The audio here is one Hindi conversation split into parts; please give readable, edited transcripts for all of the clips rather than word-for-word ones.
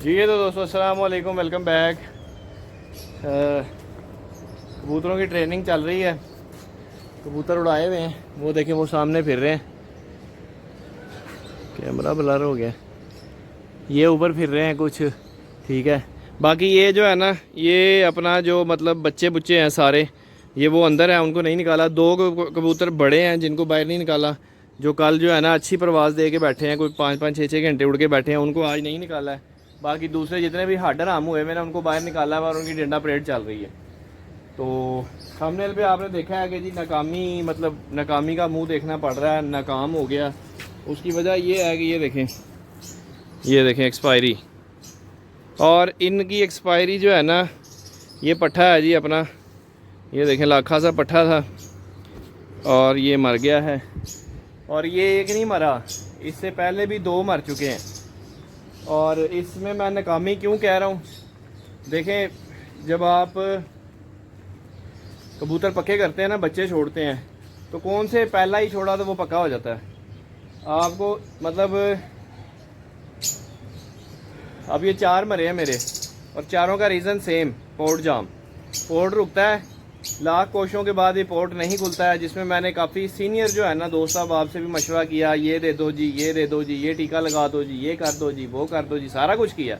जी तो दोस्तों अस्सलाम वालेकुम, वेलकम बैक। कबूतरों की ट्रेनिंग चल रही है। कबूतर उड़ाए हुए हैं, वो देखें वो सामने फिर रहे हैं। कैमरा ब्लर हो गया। ये ऊपर फिर रहे हैं कुछ, ठीक है। बाकी ये जो है ना, ये अपना जो मतलब बच्चे बुच्चे हैं सारे, ये वो अंदर हैं, उनको नहीं निकाला। दो कबूतर बड़े हैं जिनको बाहर नहीं निकाला, जो कल जो है ना अच्छी परवाज़ दे के बैठे हैं, कोई 5-5 6-6 घंटे उड़ के बैठे हैं, उनको आज नहीं निकाला है। बाकी दूसरे जितने भी हड हराम हुए मैंने उनको बाहर निकाला है और उनकी डंडा परेड चल रही है। तो थंबनेल पे आपने देखा है कि जी नाकामी, मतलब नाकामी का मुंह देखना पड़ रहा है, नाकाम हो गया। उसकी वजह ये है कि ये देखें एक्सपायरी, और इनकी एक्सपायरी जो है ना, ये पट्ठा है जी अपना, ये देखें लाखा सा पट्ठा था और ये मर गया है। और ये एक नहीं मरा, इससे पहले भी 2 मर चुके हैं। और इसमें मैं नाकामी क्यों कह रहा हूँ, देखें जब आप कबूतर पक्के करते हैं ना, बच्चे छोड़ते हैं, तो कौन से पहला ही छोड़ा तो वो पक्का हो जाता है आपको। मतलब अब ये 4 मरे हैं मेरे, और चारों का रीज़न सेम, पोर्ट जाम। पोर्ट रुकता है, लाख कोशिशों के बाद ये पोर्ट नहीं खुलता है, जिसमें मैंने काफ़ी सीनियर जो है ना दोस्त साहब आपसे भी मशवरा किया, ये दे दो जी, ये दे दो जी, ये टीका लगा दो जी, ये कर दो जी, वो कर दो जी, सारा कुछ किया,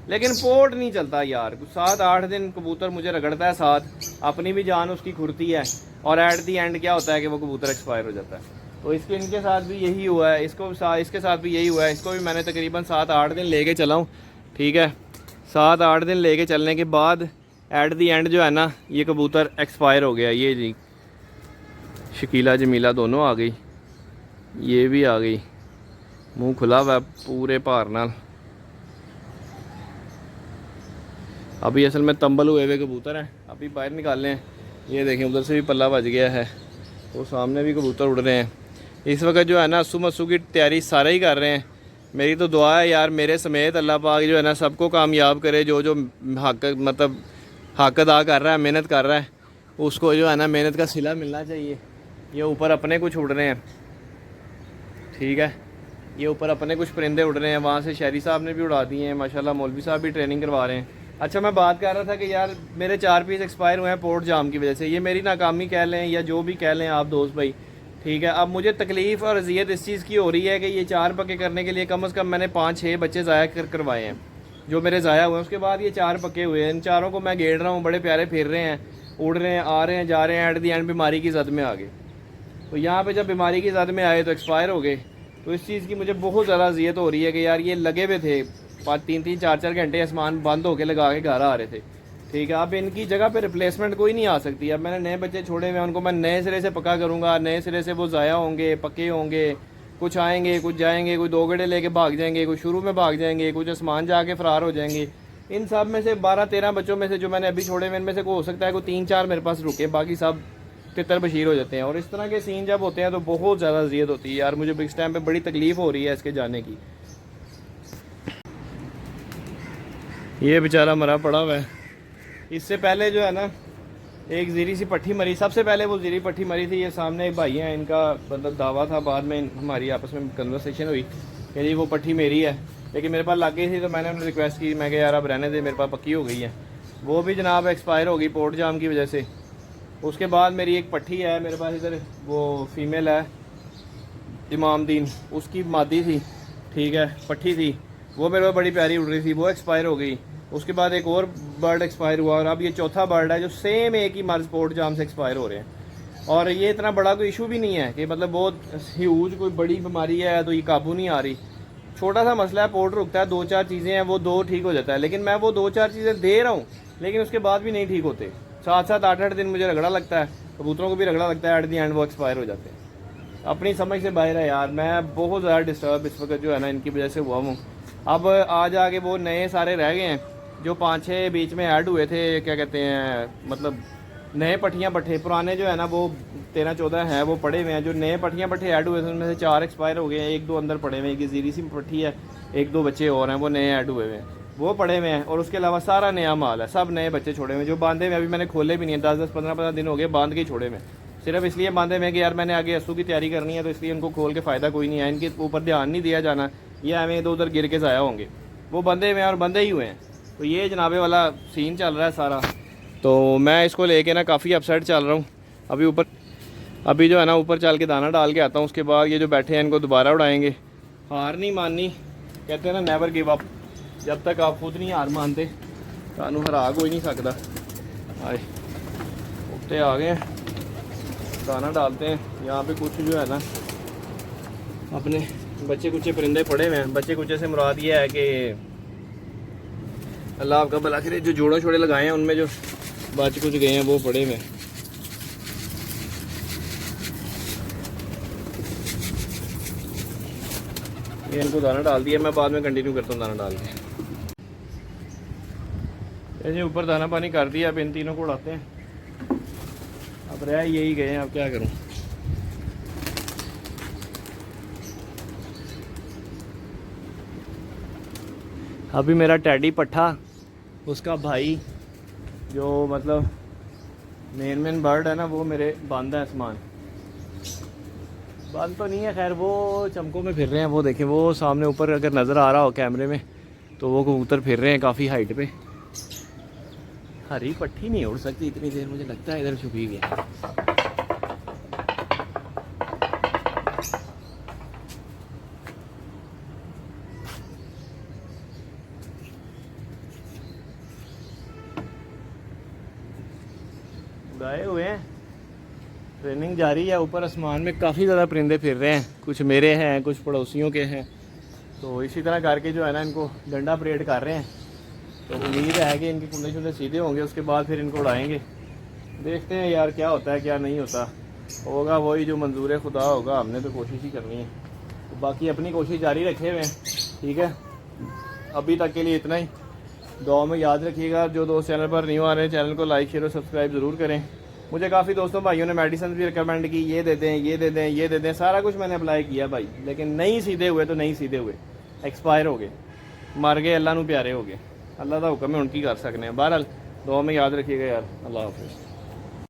लेकिन पोर्ट नहीं चलता यार। 7-8 दिन कबूतर मुझे रगड़ता है साथ, अपनी भी जान उसकी खुरती है, और एट दी एंड क्या होता है कि वो कबूतर एक्सपायर हो जाता है। तो इनके साथ भी यही हुआ है, इसके साथ भी यही हुआ है। इसको भी मैंने तकरीबन 7-8 दिन लेके चला हूँ, ठीक है। 7-8 दिन लेके चलने के बाद एट दी एंड जो है ना, ये कबूतर एक्सपायर हो गया। ये जी शकीला जमीला दोनों आ गई, ये भी आ गई, मुंह खुला हुआ पूरे भार नाल। अभी असल में तंबल हुए हुए कबूतर हैं, अभी बाहर निकाले हैं। ये देखें उधर से भी पल्ला बज गया है, वो सामने भी कबूतर उड़ रहे हैं। इस वक्त जो है ना अस्सू मस्सू की तैयारी सारे ही कर रहे हैं। मेरी तो दुआ है यार मेरे समेत अल्लाह पाक जो है ना सबको कामयाब करे। जो जो हक अदा कर रहा है, मेहनत कर रहा है, उसको जो है ना मेहनत का सिला मिलना चाहिए। ये ऊपर अपने कुछ उड़ रहे हैं, ठीक है, ये ऊपर अपने कुछ परिंदे उड़ रहे हैं। वहाँ से शहरी साहब ने भी उड़ा दिए हैं माशाल्लाह, मौलवी साहब भी ट्रेनिंग करवा रहे हैं। अच्छा, मैं बात कर रहा था कि यार मेरे 4 पीस एक्सपायर हुए हैं पोर्ट जाम की वजह से। ये मेरी नाकामी कह लें या जो भी कह लें आप दोस्त भाई, ठीक है। अब मुझे तकलीफ़ और अजियत इस चीज़ की हो रही है कि ये 4 पक्के करने के लिए कम से कम मैंने 5-6 बच्चे ज़ाया करवाए हैं, जो मेरे ज़ाया हुए हैं। उसके बाद ये 4 पक्के हुए हैं, इन चारों को मैं गेड़ रहा हूँ, बड़े प्यारे फिर रहे हैं, उड़ रहे हैं, आ रहे हैं, जा रहे हैं। एट दी एंड बीमारी की जद में आ गए। तो यहाँ पे जब बीमारी की जद में आए तो एक्सपायर हो गए। तो इस चीज़ की मुझे बहुत ज़्यादा अजियत हो रही है कि यार ये लगे हुए थे 3-3 4-4 घंटे आसमान बंद होके लगा के घर आ रहे थे, ठीक है। अब इनकी जगह पे रिप्लेसमेंट कोई नहीं आ सकती। अब मैंने नए बच्चे छोड़े हुए हैं, उनको मैं नए सिरे से पक्का करूँगा, नए सिरे से वो ज़ाया होंगे, पक्के होंगे। कुछ आएंगे, कुछ जाएंगे, कोई 2 गड़े लेके भाग जाएंगे, कुछ शुरू में भाग जाएंगे, कुछ आसमान जाके फ़रार हो जाएंगे। इन सब में से 12-13 बच्चों में से जो मैंने अभी छोड़े हुए, इनमें से हो सकता है कोई 3-4 मेरे पास रुके, बाकी सब तितर बशीर हो जाते हैं। और इस तरह के सीन जब होते हैं तो बहुत ज़्यादा अजियत होती है यार। मुझे इस टाइम पे बड़ी तकलीफ़ हो रही है इसके जाने की। ये बेचारा मरा पड़ा हुआ है। इससे पहले जो है ना एक ज़ीरी सी पट्ठी मरी, सबसे पहले वो ज़ीरी पट्ठी मरी थी। ये सामने एक भाई हैं, इनका मतलब दावा था, बाद में हमारी आपस में कन्वर्सेशन हुई कि जी वो पट्ठी मेरी है, लेकिन मेरे पास लग गई थी। तो मैंने उन्हें रिक्वेस्ट की, मैं कहा यार अब रहने दे, मेरे पास पक्की हो गई है। वो भी जनाब एक्सपायर हो गई पोर्ट जाम की वजह से। उसके बाद मेरी एक पट्ठी है मेरे पास इधर, वो फीमेल है इमामदीन, उसकी मादी थी, ठीक है, पट्ठी थी, वो मेरे पास बड़ी प्यारी उड़ रही थी, वो एक्सपायर हो गई। उसके बाद एक और बर्ड एक्सपायर हुआ, और अब ये चौथा बर्ड है जो सेम एक ही मर्ज पोर्ट जाम से एक्सपायर हो रहे हैं। और ये इतना बड़ा कोई इशू भी नहीं है कि मतलब बहुत ह्यूज कोई बड़ी बीमारी है तो ये काबू नहीं आ रही। छोटा सा मसला है, पोर्ट रुकता है, 2-4 चीज़ें हैं, वो 2 ठीक हो जाता है। लेकिन मैं वो 2-4 चीज़ें दे रहा हूँ, लेकिन उसके बाद भी नहीं ठीक होते। 7-7 8-8 दिन मुझे रगड़ा लगता है, कबूतरों को भी रगड़ा लगता है, एट दी एंड वो एक्सपायर हो जाते हैं। अपनी समझ से बाहर है यार। मैं बहुत ज़्यादा डिस्टर्ब इस वक्त जो है ना इनकी वजह से हुआ हूँ। अब आज आगे वो नए सारे रह गए हैं जो 5-6 बीच में ऐड हुए थे, क्या कहते हैं, मतलब नए पट्टियाँ पट्ठे। पुराने जो है ना वो 13-14 हैं, वो पड़े हुए हैं। जो नए पट्टियाँ पट्ठे ऐड हुए थे उनमें से 4 एक्सपायर हो गए हैं, 1-2 अंदर पड़े हुए हैं। एक ज़ीरी सी पट्टी है, 1-2 बच्चे और हैं वो नए ऐड हुए हुए हैं, वो पड़े हुए हैं। और उसके अलावा सारा नया माल है, सब नए बच्चे छोड़े हुए हैं, जो बांधे हुए अभी मैंने खोले भी नहीं है। 10-10 15-15 दिन हो गए बांध के ही छोड़े हुए, सिर्फ इसलिए बांधे हुए कि यार मैंने आगे अस्सू की तैयारी करनी है, तो इसलिए इनको खोल के फ़ायदा कोई नहीं है। इनके ऊपर ध्यान नहीं दिया जाना, ये हमें इधर उधर गिर के ज़ाया होंगे। वो बंधे हुए हैं और बंधे ही हुए हैं। तो ये जनाबे वाला सीन चल रहा है सारा। तो मैं इसको लेके ना काफ़ी अपसेट चल रहा हूँ। अभी जो है ना ऊपर चल के दाना डाल के आता हूँ, उसके बाद ये जो बैठे हैं इनको दोबारा उड़ाएंगे। हार नहीं माननी, कहते हैं ना नेवर गिव अप। जब तक आप खुद नहीं हार मानते सानू हरा कोई नहीं सकता। आए उठते आ गए हैं, दाना डालते हैं। यहाँ पे कुछ जो है ना अपने बच्चे कुचे परिंदे पड़े हुए हैं। बच्चे कुचे से मुराद ये है कि अल्लाह आपका भला करे, जो जोड़े छोड़े लगाए हैं उनमें जो बच कुछ गए हैं वो पड़े हुए हैं। ये इनको दाना डाल दिया, मैं बाद में कंटिन्यू करता हूँ दाना डाल के। ये जो ऊपर दाना पानी कर दिया, अब इन तीनों को उड़ाते हैं। अब रह यही गए हैं, अब क्या करूँ। अभी मेरा टैडी पट्ठा, उसका भाई जो मतलब मेन बर्ड है ना, वो मेरे बंद है आसमान। बंद तो नहीं है खैर, वो चमकों में फिर रहे हैं। वो देखें, वो सामने ऊपर अगर नज़र आ रहा हो कैमरे में तो वो कबूतर फिर रहे हैं काफ़ी हाइट पे। हरी पट्टी नहीं उड़ सकती इतनी देर, मुझे लगता है इधर छुपी गया। उड़ाए हुए हैं, ट्रेनिंग जारी है। ऊपर आसमान में काफ़ी ज़्यादा परिंदे फिर रहे हैं, कुछ मेरे हैं कुछ पड़ोसियों के हैं। तो इसी तरह करके जो है ना इनको डंडा परेड कर रहे हैं। तो उम्मीद है कि इनके कुंडे शुंडे सीधे होंगे, उसके बाद फिर इनको उड़ाएंगे। देखते हैं यार क्या होता है क्या नहीं होता। होगा वही जो मंजूर खुदा होगा, हमने तो कोशिश ही करनी है। तो बाकी अपनी कोशिश जारी रखे हुए हैं, ठीक है। अभी तक के लिए इतना ही। दुआ में याद रखिएगा। जो दोस्त चैनल पर न्यू आ रहे हैं, चैनल को लाइक शेयर और सब्सक्राइब ज़रूर करें। मुझे काफ़ी दोस्तों भाइयों ने मेडिसिन भी रिकमेंड की, ये दे दें ये दे दें ये दे दें। सारा कुछ मैंने अप्लाई किया भाई, लेकिन नहीं सीधे हुए तो नहीं सीधे हुए, एक्सपायर हो गए, मर गए, अल्लाह नू प्यारे हो गए। अल्लाह का हुक्म है, उनकी कर सकते हैं। बहरहाल दुआ में याद रखिएगा यार। अल्लाह हाफिज़।